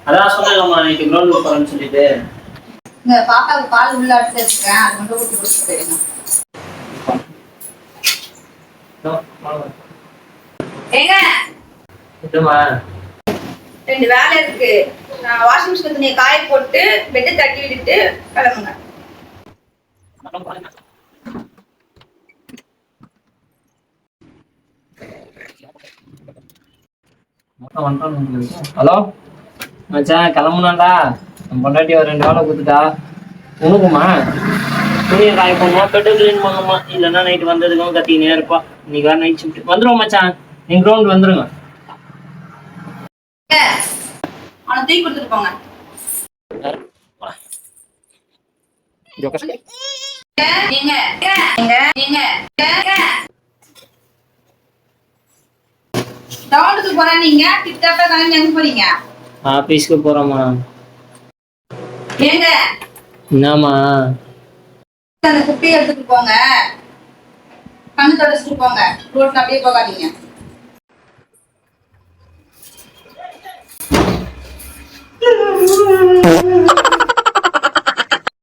அதான் சொன்னேன்லம்மா நைட்டு கிரவுண்டுக்கு போறேன்னு சொல்லிட்டு. இந்த பாப்பாவுக்கு பால் உள்ள அடுத்து வச்சுக்கிறேன், அது மட்டும் ஊற்றி கொடுத்துட்டு போயிடுங்க. ஏங்க ரெண்டு வேலை இருக்கு. நான் வாஷிங் மிஷின் துணியை காய போட்டு பெட்டை தட்டி விட்டுட்டு கிளம்புங்க. ஹலோ மச்சான், கிளம்புனாண்டா. என் பொண்டாட்டி ஒரு 2 வேலை கொடுத்துட்டா. உனக்குமா துணியை காய போடணுமா, பெட்டு கிளீன் பண்ணணுமா, இல்லைன்னா நைட்டு வந்ததுக்கும் கத்தினே இருப்பா. இன்னைக்கு வேறு நைட் ஷிஃப்ட் வந்துடுவோம் மச்சான். நீங்கள் கிரவுண்ட் வந்துருங்க. அவனை தூக்கி கொடுத்துட்டு போங்க. கிரவுண்டுக்கு போறேன், நீங்க டிப்டாப்பா கிளம்பி எங்க போறீங்க? ஆபீஸ்க்கு போறோமா. ஏங்க என்னம்மா? அந்த குப்பியை எடுத்துட்டு போங்க, கண்ணு தொடச்சிட்டு போங்க. ரோட்ல அப்படியே போகாதீங்க.